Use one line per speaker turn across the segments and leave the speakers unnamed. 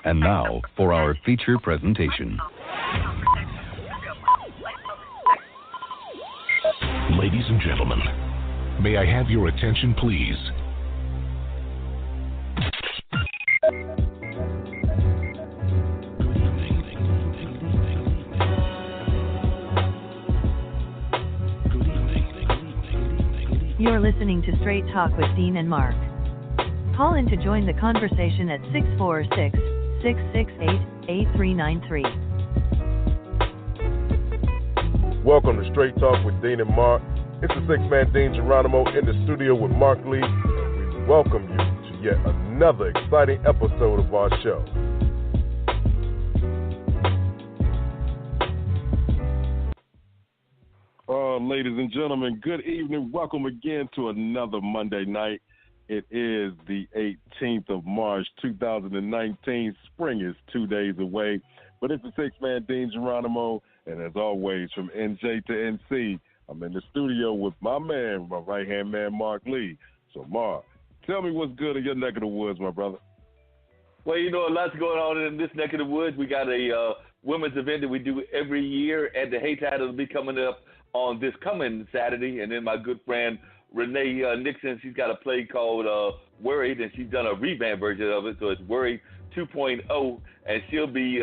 And now for our feature presentation.
Ladies and gentlemen, may I have your attention, please?
You're listening to Straight Talk with Dean and Mark. Call in to join the conversation at 646-668-8393.
Welcome to Straight Talk with Dean and Mark. It's the six-man Dean Geronimo in the studio with Mark Lee, and we welcome you to yet another exciting episode of our show. Ladies and gentlemen, good evening. Welcome again to another Monday night. It is the 18th of March, 2019. Spring is 2 days away, but it's the six-man Dean Geronimo, and as always, from NJ to NC, I'm in the studio with my man, my right-hand man, Mark Lee. So, Mark, tell me what's good in your neck of the woods, my brother.
Well, you know, a lot's going on in this neck of the woods. We got a women's event that we do every year at the Haytide. It'll be coming up on this coming Saturday, and then my good friend Renee Nixon, she's got a play called Worried, and she's done a revamp version of it, so it's Worried 2.0, and she'll be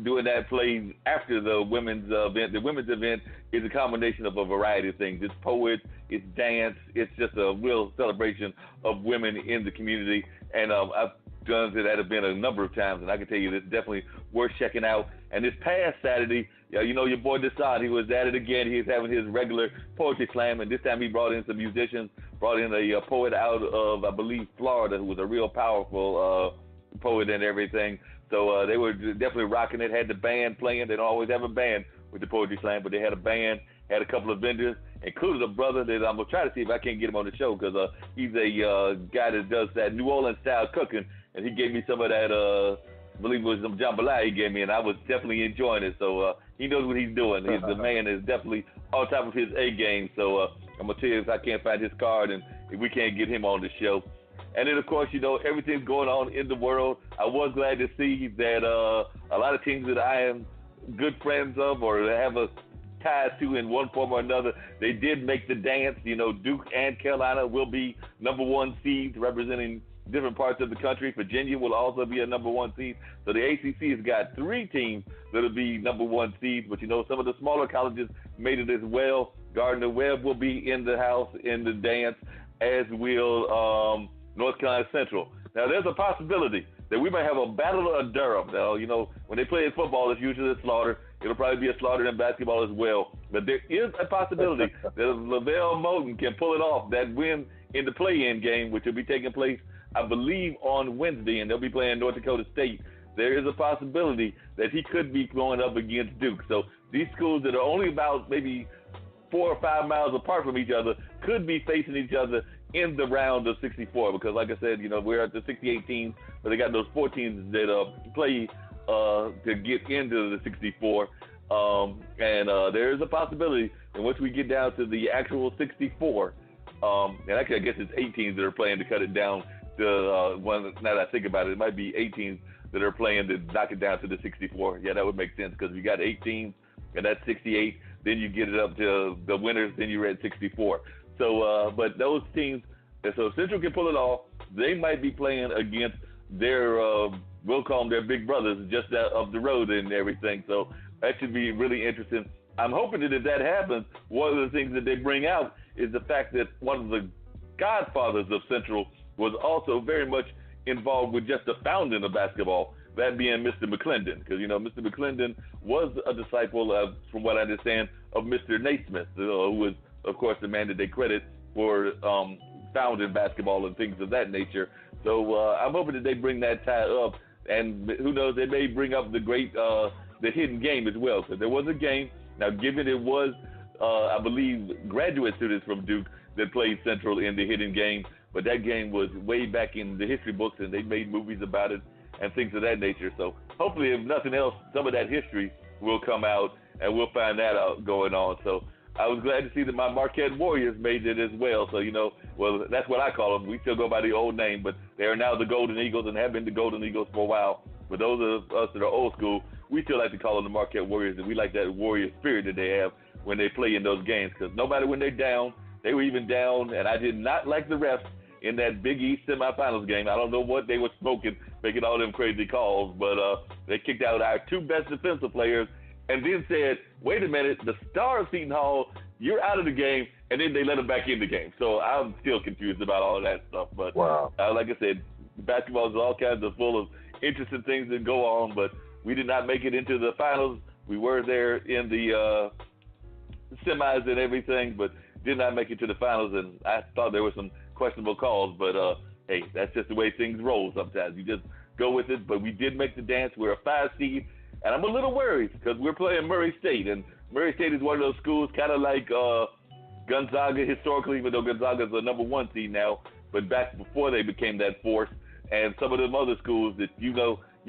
doing that play after the women's event. The women's event is a combination of a variety of things. It's poets, it's dance, it's just a real celebration of women in the community, and I've done that event a number of times, and I can tell you it's definitely worth checking out. And this past Saturday, you know, your boy Deshaun, he was at it again. He was having his regular poetry slam, and this time he brought in some musicians, brought in a poet out of, I believe, Florida, who was a real powerful poet and everything. So they were definitely rocking it, had the band playing. They don't always have a band with the poetry slam, but they had a band, had a couple of vendors, including a brother that I'm going to try to see if I can get him on the show, because he's a guy that does that New Orleans-style cooking, and he gave me some of that, I believe it was some jambalaya he gave me, and I was definitely enjoying it. So he knows what he's doing. The man is definitely on top of his A game. So I'm going to tell you, if I can't find his card and if we can't get him on the show. And then, of course, you know, everything's going on in the world. I was glad to see that a lot of teams that I am good friends of or have a ties to in one form or another, they did make the dance. You know, Duke and Carolina will be number one seeds representing different parts of the country. Virginia will also be a number one seed. So the ACC has got three teams that will be number one seeds. But, you know, some of the smaller colleges made it as well. Gardner-Webb will be in the house in the dance, as will North Carolina Central. Now, there's a possibility that we might have a battle of Durham. Now, you know, when they play in football, it's usually a slaughter. It'll probably be a slaughter in basketball as well. But there is a possibility that Lavelle Moulton can pull it off, that win in the play-in game, which will be taking place, I believe, on Wednesday, and they'll be playing North Dakota State. There is a possibility that he could be going up against Duke. So these schools that are only about maybe 4 or 5 miles apart from each other could be facing each other in the round of 64, because, like I said, you know, we're at the 68 teams, but they got those 4 teams that play to get into the 64. And there is a possibility that once we get down to the actual 64, and actually I guess it's 8 teams that are playing to cut it down to one. Now that I think about it, it might be 8 teams that are playing to knock it down to the 64. Yeah, that would make sense, because you got 8 teams, and that's 68. Then you get it up to the winners, then you're at 64. So, but those teams, so Central can pull it off. They might be playing against their, we'll call them their big brothers, just up the road and everything. So that should be really interesting. I'm hoping that if that happens, one of the things that they bring out is the fact that one of the godfathers of Central was also very much involved with just the founding of basketball, that being Mr. McClendon. Because, you know, Mr. McClendon was a disciple of, from what I understand, of Mr. Naismith, who was, of course, the man that they credit for founding basketball and things of that nature. So I'm hoping that they bring that tie up, and who knows, they may bring up the great, the hidden game as well. So there was a game. Now, given it was, I believe, graduate students from Duke that played Central in the hidden game, but that game was way back in the history books, and they made movies about it and things of that nature. So hopefully, if nothing else, some of that history will come out, and we'll find that out going on. So I was glad to see that my Marquette Warriors made it as well. So, well, that's what I call them. We still go by the old name, but they are now the Golden Eagles and have been the Golden Eagles for a while. But those of us that are old school, we still like to call them the Marquette Warriors, and we like that Warrior spirit that they have when they play in those games. Because no matter when they're down, they were even down, and I did not like the refs in that Big East semifinals game. I don't know what they were smoking, making all them crazy calls, but they kicked out our two best defensive players and then said, wait a minute, the star of Seton Hall, you're out of the game, and then they let them back in the game. So I'm still confused about all of that stuff. But
wow.
Like I said, basketball is all kinds of full of interesting things that go on, but we did not make it into the finals. We were there in the semis and everything, but did not make it to the finals, and I thought there were some questionable calls, but hey, that's just the way things roll sometimes. You just go with it, but we did make the dance. We're a 5 seed, and I'm a little worried because we're playing Murray State, and Murray State is one of those schools kind of like Gonzaga historically, even though Gonzaga is the number 1 seed now, but back before they became that force, and some of them other schools that, you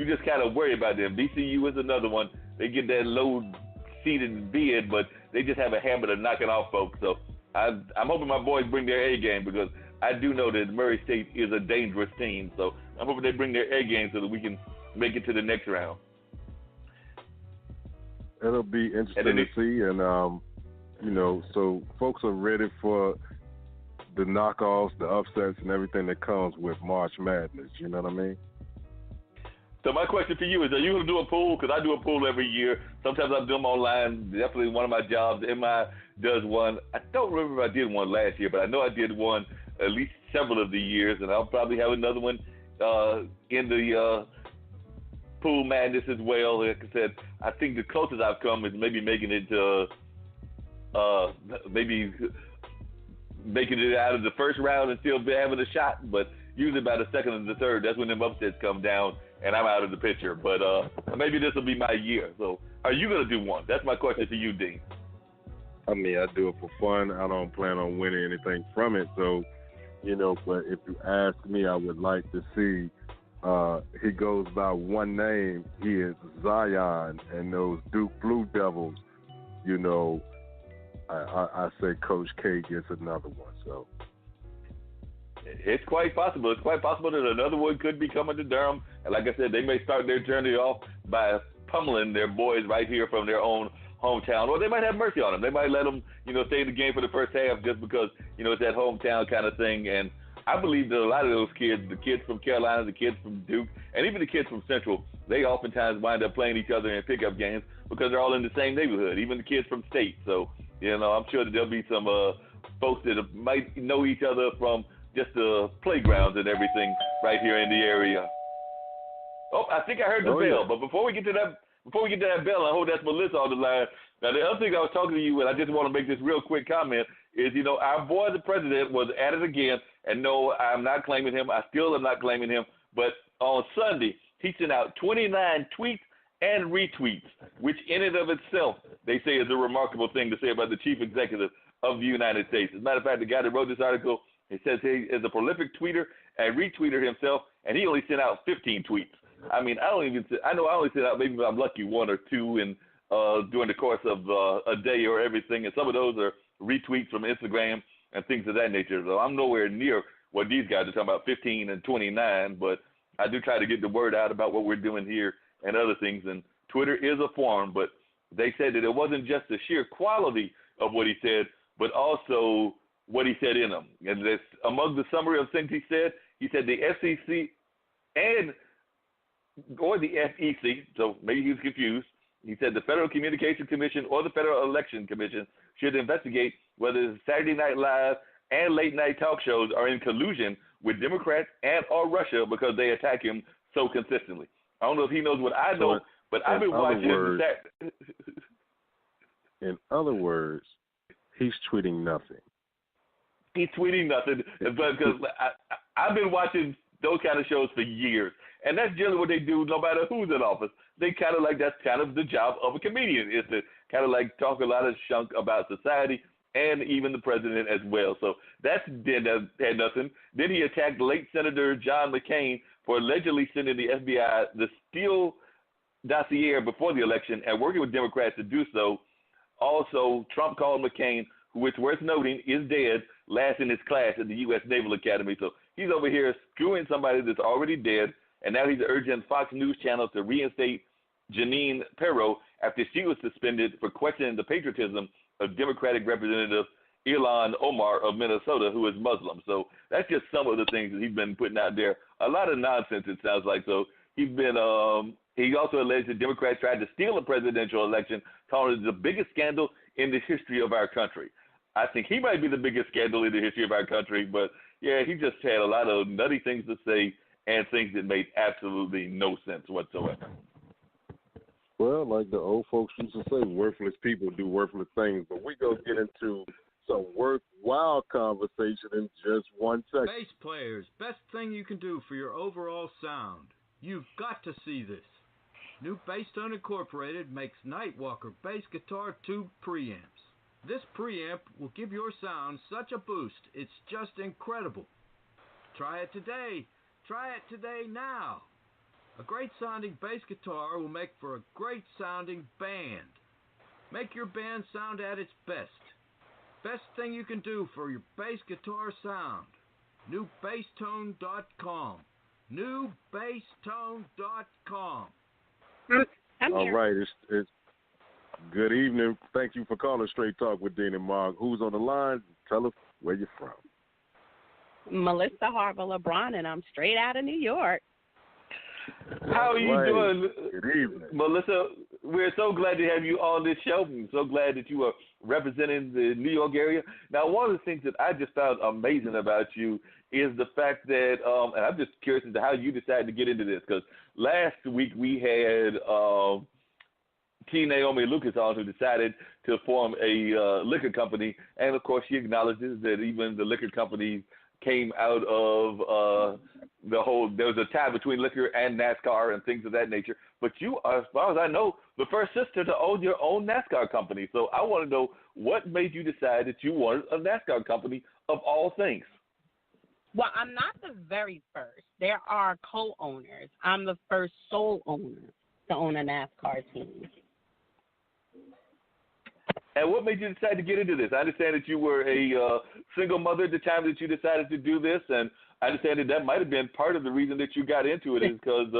just kind of worry about them. VCU is another one. They get that low-seeded bid, but they just have a habit of knocking off folks. So I'm hoping my boys bring their A game because I do know that Murray State is a dangerous team. So I'm hoping they bring their A game so that we can make it to the next round.
It'll be interesting to see, and so folks are ready for the knockoffs, the upsets, and everything that comes with March Madness. You know what I mean?
So my question for you is, are you going to do a pool? Because I do a pool every year. Sometimes I do them online. Definitely one of my jobs. MI does one. I don't remember if I did one last year, but I know I did one at least several of the years, and I'll probably have another one in the pool madness as well. Like I said, I think the closest I've come is maybe making it out of the first round and still having a shot, but usually by the second and the third, that's when them upsets come down and I'm out of the picture. But maybe this will be my year. So are you going to do one? That's my question to you, Dean.
I mean, I do it for fun. I don't plan on winning anything from it. So, but if you ask me, I would like to see, he goes by one name. He is Zion, and those Duke Blue Devils, I say Coach K gets another one. So
it's quite possible. It's quite possible that another one could be coming to Durham. And like I said, they may start their journey off by pummeling their boys right here from their own hometown, or they might have mercy on them. They might let them, stay in the game for the first half just because, it's that hometown kind of thing. And I believe that a lot of those kids, the kids from Carolina, the kids from Duke, and even the kids from Central, they oftentimes wind up playing each other in pickup games because they're all in the same neighborhood, even the kids from State. So, I'm sure that there'll be some folks that might know each other from just the playgrounds and everything right here in the area. Oh, I think I heard the bell.
Yeah.
But before we get to that bell, I hope that's Melissa on the line. Now, the other thing I was talking to you, and I just want to make this real quick comment, is, our boy, the president, was at it again. And no, I'm not claiming him. I still am not claiming him. But on Sunday, he sent out 29 tweets and retweets, which in and of itself, they say is a remarkable thing to say about the chief executive of the United States. As a matter of fact, the guy that wrote this article, he says he is a prolific tweeter and retweeter himself, and he only sent out 15 tweets. I mean, I know I only sent out maybe if I'm lucky 1 or 2 in during the course of a day or everything, and some of those are retweets from Instagram and things of that nature. So I'm nowhere near what these guys are talking about, 15 and 29, but I do try to get the word out about what we're doing here and other things, and Twitter is a forum, but they said that it wasn't just the sheer quality of what he said, but also what he said in them. And this, among the summary of things he said the SEC or the FEC, so maybe he was confused. He said the Federal Communications Commission or the Federal Election Commission should investigate whether Saturday Night Live and late-night talk shows are in collusion with Democrats and or Russia because they attack him so consistently. I don't know if he knows what I know, but I've been watching.
In other words, he's tweeting nothing.
He's tweeting nothing, but because I've been watching those kind of shows for years, and that's generally what they do no matter who's in office. They kind of like, that's kind of the job of a comedian, is to kind of like talk a lot of junk about society and even the president as well. So that had nothing. Then he attacked late Senator John McCain for allegedly sending the FBI the Steele dossier before the election and working with Democrats to do so. Also, Trump called McCain, who, it's worth noting, is dead, last in his class at the U.S. Naval Academy. So he's over here screwing somebody that's already dead, and now he's urging Fox News Channel to reinstate Jeanine Pirro after she was suspended for questioning the patriotism of Democratic Representative Ilhan Omar of Minnesota, who is Muslim. So that's just some of the things that he's been putting out there. A lot of nonsense, it sounds like. So he's been he also alleged that Democrats tried to steal a presidential election, calling it the biggest scandal in the history of our country. I think he might be the biggest scandal in the history of our country, but yeah, he just had a lot of nutty things to say and things that made absolutely no sense whatsoever.
Well, like the old folks used to say, worthless people do worthless things, but we go get into some worthwhile conversation in just 1 second.
Bass players, best thing you can do for your overall sound. You've got to see this. New Bass Tone Incorporated makes Nightwalker bass guitar tube preamps. This preamp will give your sound such a boost, it's just incredible. Try it today. Try it today now. A great sounding bass guitar will make for a great sounding band. Make your band sound at its best. Best thing you can do for your bass guitar sound. NewBassTone.com. NewBassTone.com.
All right, it's good evening. Thank you for calling Straight Talk with Dean and Mark. Who's on the line? Tell us where you're from.
Melisa Harville-Lebron, and I'm straight out of New York.
How are you doing?
Good evening.
Melissa, we're so glad to have you on this show. I'm so glad that you are representing the New York area. Now, one of the things that I just found amazing about you is the fact that, and I'm just curious as to how you decided to get into this, because last week we had T. Naomi Lucas on, who decided to form a liquor company, and of course she acknowledges that even the liquor company came out of there was a tie between liquor and NASCAR and things of that nature. But you are, as far as I know, the first sister to own your own NASCAR company. So I want to know what made you decide that you wanted a NASCAR company of all things.
Well, I'm not the very first. There are co-owners. I'm the first sole owner to own a NASCAR team.
And what made you decide to get into this? I understand that you were a single mother at the time that you decided to do this, and I understand that might have been part of the reason that you got into it, is because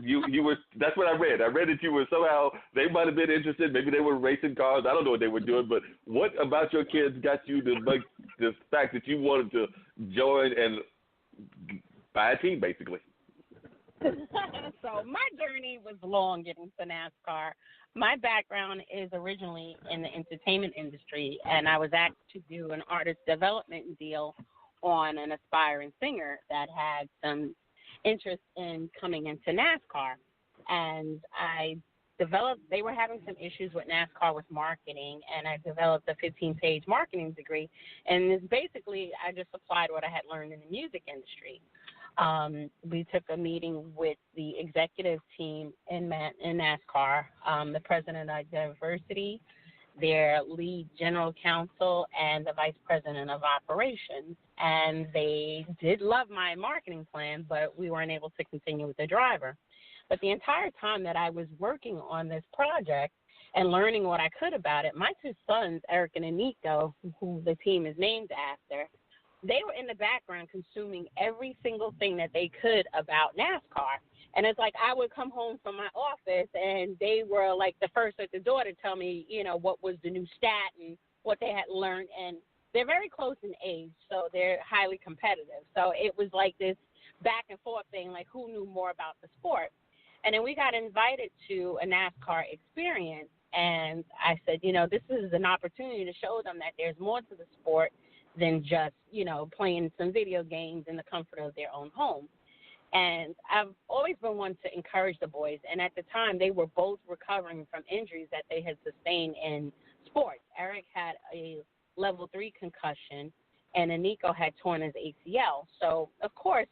you were. That's what I read. I read that you were somehow, they might have been interested. Maybe they were racing cars. I don't know what they were doing, but what about your kids got you to make the fact that you wanted to join and buy a team, basically?
So my journey was long getting to NASCAR. My background is originally in the entertainment industry, and I was asked to do an artist development deal on an aspiring singer that had some interest in coming into NASCAR. And they were having some issues with NASCAR with marketing, and I developed a 15-page marketing degree. And it's basically, I just applied what I had learned in the music industry. We took a meeting with the executive team in NASCAR, the president of diversity, their lead general counsel, and the vice president of operations. And they did love my marketing plan, but we weren't able to continue with the driver. But the entire time that I was working on this project and learning what I could about it, my two sons, Eric and Nico, who the team is named after, they were in the background consuming every single thing that they could about NASCAR. And it's like I would come home from my office, and they were like the first at the door to tell me, what was the new stat and what they had learned. And they're very close in age, so they're highly competitive. So it was like this back and forth thing, like who knew more about the sport. And then we got invited to a NASCAR experience, and I said, this is an opportunity to show them that there's more to the sport than just, playing some video games in the comfort of their own home. And I've always been one to encourage the boys. And at the time, they were both recovering from injuries that they had sustained in sports. Eric had a level 3 concussion, and Nico had torn his ACL. So, of course,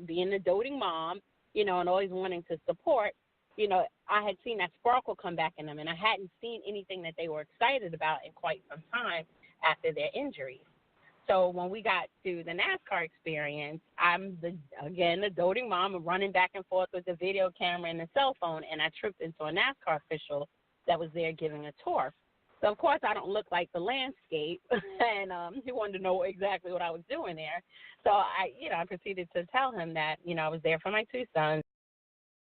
being a doting mom, and always wanting to support, I had seen that sparkle come back in them, and I hadn't seen anything that they were excited about in quite some time after their injuries. So when we got to the NASCAR experience, I'm, the doting mom, running back and forth with the video camera and the cell phone, and I tripped into a NASCAR official that was there giving a tour. So, of course, I don't look like the landscape, and he wanted to know exactly what I was doing there. So, I proceeded to tell him that, I was there for my two sons.